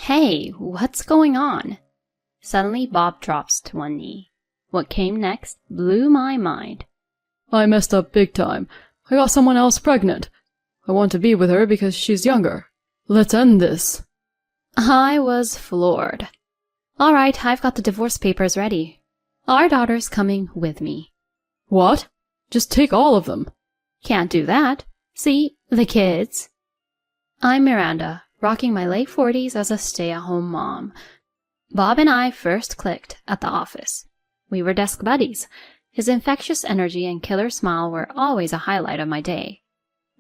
Hey, what's going on? Suddenly, Bob drops to one knee. What came next blew my mind. I messed up big time. I got someone else pregnant. I want to be with her because she's younger. Let's end this. I was floored. All right, I've got the divorce papers ready. Our daughter's coming with me. What? Just take all of them. Can't do that. See, the kids. I'm Miranda, rocking my late 40s as a stay-at-home mom. Bob and I first clicked at the office. We were desk buddies. His infectious energy and killer smile were always a highlight of my day.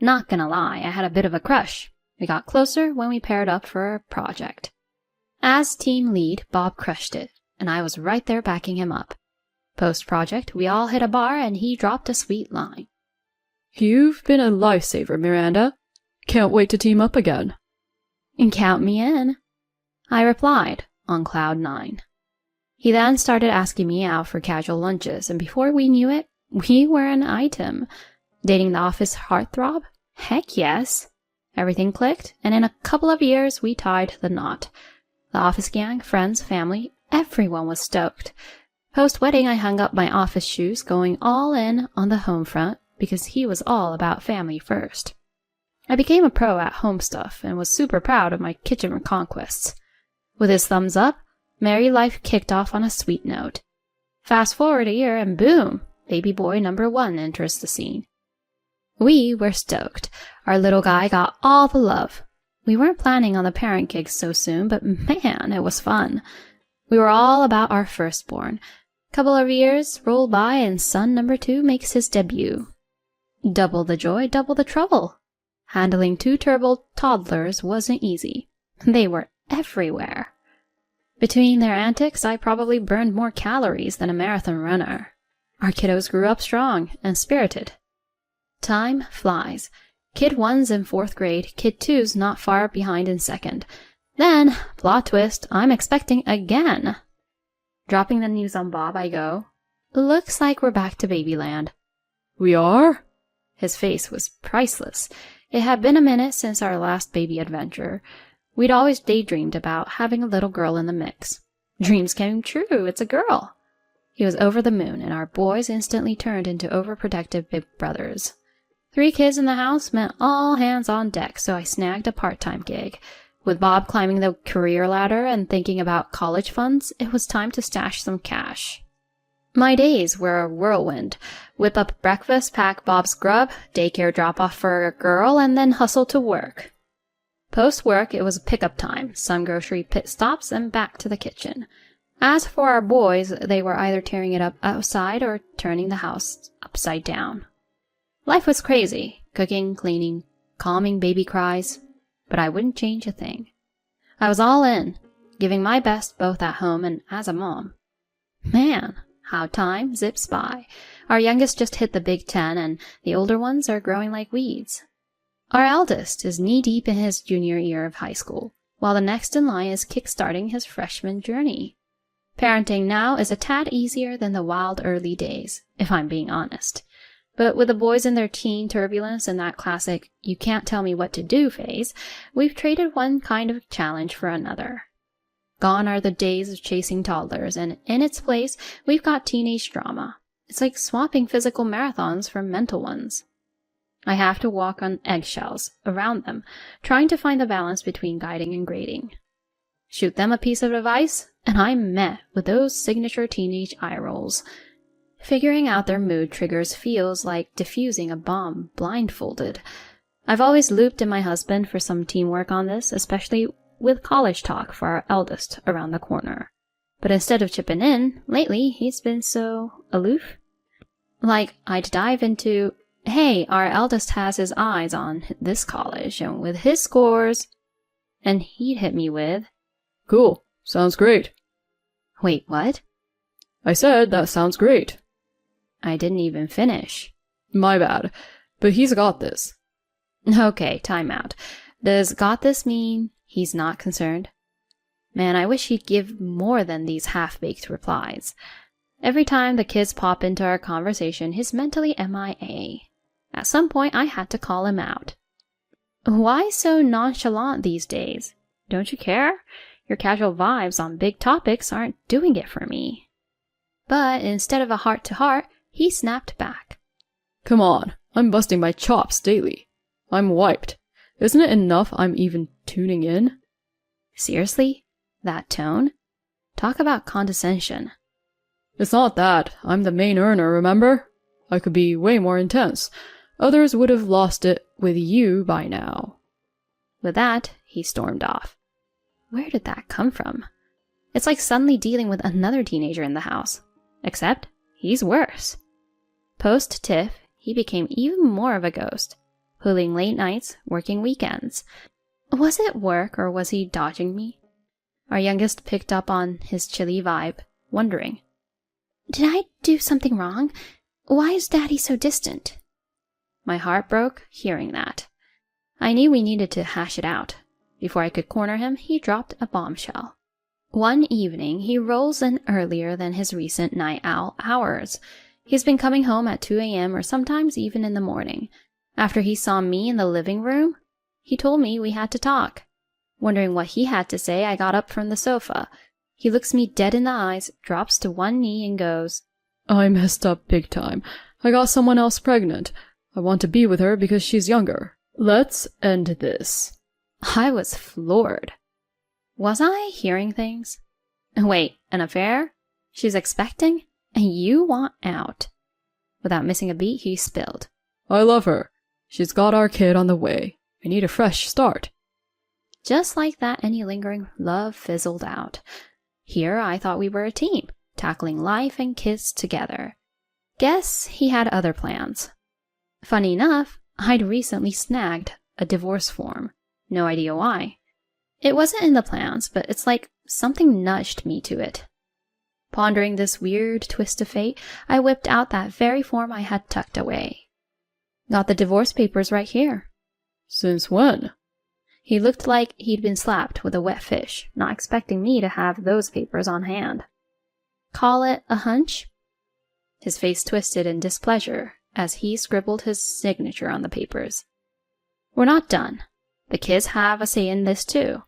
Not gonna lie, I had a bit of a crush. We got closer when we paired up for a project. As team lead, Bob crushed it, and I was right there backing him up. Post-project, we all hit a bar and he dropped a sweet line. You've been a lifesaver, Miranda. Can't wait to team up again. Count me in, I replied, on cloud 9. He then started asking me out for casual lunches, and before we knew it, we were an item. Dating the office heartthrob? Heck yes. Everything clicked, and in a couple of years, we tied the knot. The office gang, friends, family, everyone was stoked. Post-wedding, I hung up my office shoes, going all in on the home front, because he was all about family first. I became a pro at home stuff and was super proud of my kitchen conquests. With his thumbs up, married life kicked off on a sweet note. Fast forward a year and boom, baby boy number 1 enters the scene. We were stoked. Our little guy got all the love. We weren't planning on the parent gig so soon, but man, it was fun. We were all about our firstborn. Couple of years roll by and son number 2 makes his debut. Double the joy, double the trouble. Handling 2 turbo toddlers wasn't easy. They were everywhere. Between their antics, I probably burned more calories than a marathon runner. Our kiddos grew up strong and spirited. Time flies. Kid 1's in 4th grade, Kid 2's not far behind in 2nd. Then, plot twist, I'm expecting again. Dropping the news on Bob, I go, looks like we're back to babyland. We are? His face was priceless. It had been a minute since our last baby adventure. We'd always daydreamed about having a little girl in the mix. Dreams came true, it's a girl. He was over the moon, and our boys instantly turned into overprotective big brothers. 3 kids in the house meant all hands on deck, so I snagged a part-time gig. With Bob climbing the career ladder and thinking about college funds, it was time to stash some cash. My days were a whirlwind. Whip up breakfast, pack Bob's grub, daycare drop-off for a girl, and then hustle to work. Post-work, it was pickup time, some grocery pit stops, and back to the kitchen. As for our boys, they were either tearing it up outside or turning the house upside down. Life was crazy, cooking, cleaning, calming baby cries, but I wouldn't change a thing. I was all in, giving my best both at home and as a mom. Man, how time zips by. Our youngest just hit the Big 10, and the older ones are growing like weeds. Our eldest is knee-deep in his junior year of high school, while the next in line is kickstarting his freshman journey. Parenting now is a tad easier than the wild early days, if I'm being honest. But with the boys in their teen turbulence and that classic "you can't tell me what to do" phase, we've traded one kind of challenge for another. Gone are the days of chasing toddlers, and in its place, we've got teenage drama. It's like swapping physical marathons for mental ones. I have to walk on eggshells around them, trying to find the balance between guiding and grading. Shoot them a piece of advice, and I'm met with those signature teenage eye rolls. Figuring out their mood triggers feels like defusing a bomb blindfolded. I've always looped in my husband for some teamwork on this, especially with college talk for our eldest around the corner. But instead of chipping in, lately he's been so aloof. Like, I'd dive into, hey, our eldest has his eyes on this college, and with his scores, and he'd hit me with, Cool, sounds great. Wait, what? I said that sounds great. I didn't even finish. My bad, but he's got this. Okay, time out. Does got this mean he's not concerned? Man, I wish he'd give more than these half-baked replies. Every time the kids pop into our conversation, he's mentally MIA. At some point, I had to call him out. Why so nonchalant these days? Don't you care? Your casual vibes on big topics aren't doing it for me. But instead of a heart-to-heart, he snapped back. Come on, I'm busting my chops daily. I'm wiped. Isn't it enough I'm even tuning in? Seriously? That tone? Talk about condescension. It's not that. I'm the main earner, remember? I could be way more intense. Others would have lost it with you by now. With that, he stormed off. Where did that come from? It's like suddenly dealing with another teenager in the house. Except, he's worse. Post-Tiff, he became even more of a ghost, pulling late nights, working weekends. Was it work or was he dodging me? Our youngest picked up on his chilly vibe, wondering, did I do something wrong? Why is Daddy so distant? My heart broke hearing that. I knew we needed to hash it out. Before I could corner him, he dropped a bombshell. One evening, he rolls in earlier than his recent night owl hours. He's been coming home at 2 a.m. or sometimes even in the morning. After he saw me in the living room, he told me we had to talk. Wondering what he had to say, I got up from the sofa. He looks me dead in the eyes, drops to one knee and goes, I messed up big time. I got someone else pregnant. I want to be with her because she's younger. Let's end this. I was floored. Was I hearing things? Wait, an affair? She's expecting? And you want out? Without missing a beat, he spilled. I love her. She's got our kid on the way. I need a fresh start. Just like that, any lingering love fizzled out. Here, I thought we were a team, tackling life and kids together. Guess he had other plans. Funny enough, I'd recently snagged a divorce form. No idea why. It wasn't in the plans, but it's like something nudged me to it. Pondering this weird twist of fate, I whipped out that very form I had tucked away. Got the divorce papers right here. Since when? He looked like he'd been slapped with a wet fish, not expecting me to have those papers on hand. Call it a hunch? His face twisted in displeasure as he scribbled his signature on the papers. We're not done. The kids have a say in this too.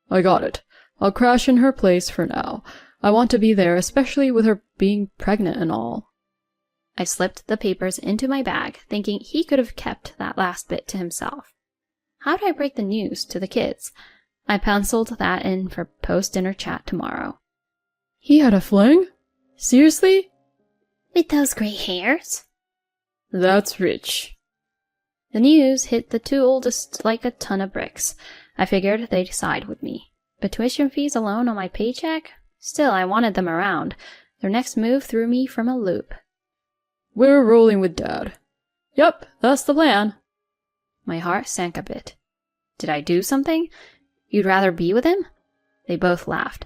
I got it. I'll crash in her place for now. I want to be there, especially with her being pregnant and all. I slipped the papers into my bag, thinking he could have kept that last bit to himself. How do I break the news to the kids? I penciled that in for post-dinner chat tomorrow. He had a fling? Seriously? With those gray hairs? That's rich. The news hit the two oldest like a ton of bricks. I figured they'd side with me. But tuition fees alone on my paycheck? Still, I wanted them around. Their next move threw me from a loop. We're rolling with Dad. Yep, that's the plan. My heart sank a bit. Did I do something? You'd rather be with him? They both laughed.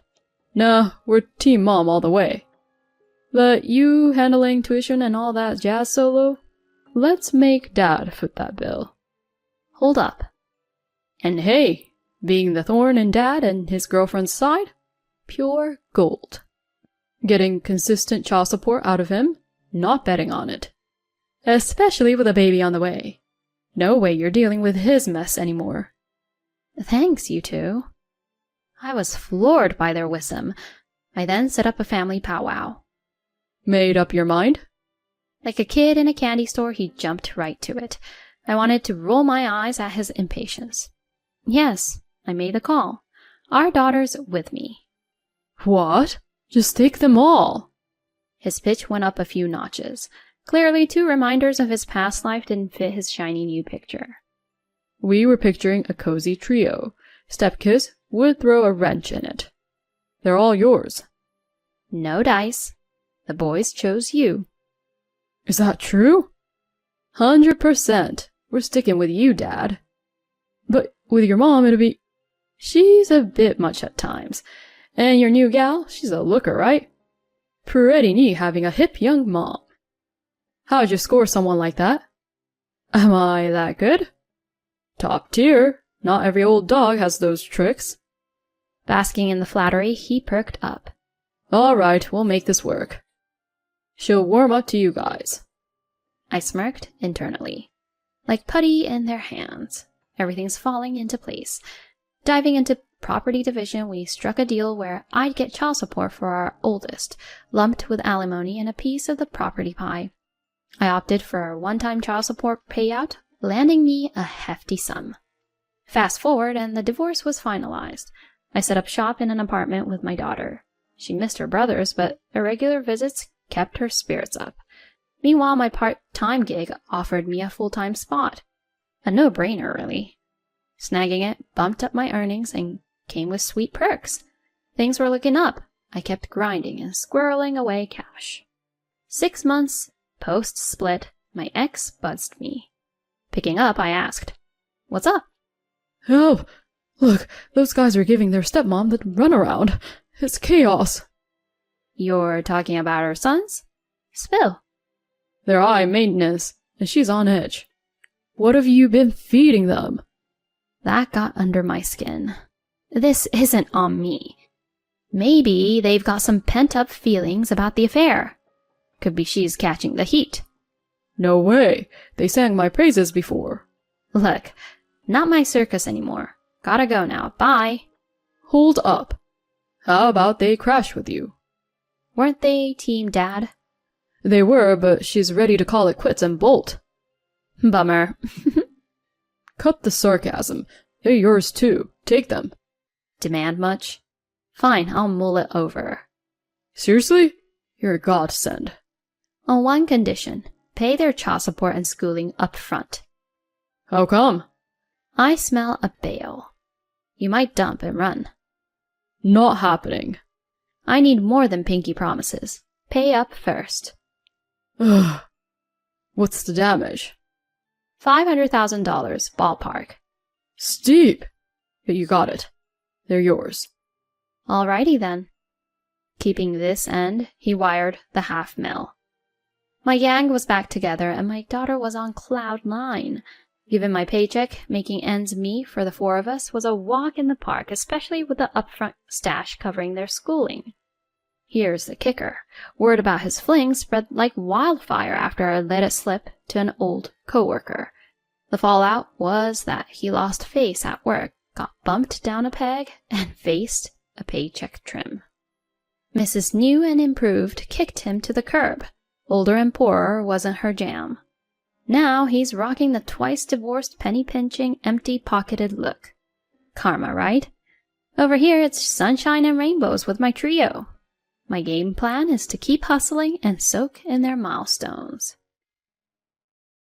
Nah, we're Team Mom all the way. But you handling tuition and all that jazz solo? Let's make Dad foot that bill. Hold up. And hey, being the thorn in Dad and his girlfriend's side? Pure gold. Getting consistent child support out of him? Not betting on it. Especially with a baby on the way. No way you're dealing with his mess anymore. Thanks, you two. I was floored by their wisdom. I then set up a family powwow. Made up your mind? Like a kid in a candy store, he jumped right to it. I wanted to roll my eyes at his impatience. Yes, I made the call. Our daughter's with me. What? Just take them all. His pitch went up a few notches. Clearly, 2 reminders of his past life didn't fit his shiny new picture. We were picturing a cozy trio. Stepkids would throw a wrench in it. They're all yours. No dice. The boys chose you. Is that true? 100%. We're sticking with you, Dad. But with your mom, it'll be... She's a bit much at times. And your new gal, she's a looker, right? Pretty neat having a hip young mom. How'd you score someone like that? Am I that good? Top tier. Not every old dog has those tricks. Basking in the flattery, he perked up. All right, we'll make this work. She'll warm up to you guys. I smirked internally. Like putty in their hands. Everything's falling into place. Diving into property division, we struck a deal where I'd get child support for our oldest, lumped with alimony and a piece of the property pie. I opted for a one-time child support payout, landing me a hefty sum. Fast forward, and the divorce was finalized. I set up shop in an apartment with my daughter. She missed her brothers, but irregular visits kept her spirits up. Meanwhile, my part-time gig offered me a full-time spot. A no-brainer, really. Snagging it bumped up my earnings and came with sweet perks. Things were looking up. I kept grinding and squirreling away cash. 6 months post-split, my ex buzzed me. Picking up, I asked, "What's up?" Help! Look, those guys are giving their stepmom the runaround. It's chaos. You're talking about our sons? Spill. They're high maintenance, and she's on edge. What have you been feeding them? That got under my skin. This isn't on me. Maybe they've got some pent-up feelings about the affair. Could be she's catching the heat. No way. They sang my praises before. Look, not my circus anymore. Gotta go now. Bye. Hold up. How about they crash with you? Weren't they Team Dad? They were, but she's ready to call it quits and bolt. Bummer. Cut the sarcasm. They're yours too. Take them. Demand much? Fine, I'll mull it over. Seriously? You're a godsend. On one condition. Pay their child support and schooling up front. How come? I smell a bail. You might dump and run. Not happening. I need more than pinky promises. Pay up first. Ugh. What's the damage? $500,000, ballpark. Steep. But you got it. They're yours. Alrighty then. Keeping this end, he wired the $500,000. My gang was back together and my daughter was on cloud 9. Given my paycheck, making ends meet for the 4 of us was a walk in the park, especially with the upfront stash covering their schooling. Here's the kicker. Word about his fling spread like wildfire after I let it slip to an old coworker. The fallout was that he lost face at work, got bumped down a peg, and faced a paycheck trim. Mrs. New and Improved kicked him to the curb. Older and poorer wasn't her jam. Now he's rocking the twice-divorced, penny-pinching, empty-pocketed look. Karma, right? Over here it's sunshine and rainbows with my trio. My game plan is to keep hustling and soak in their milestones.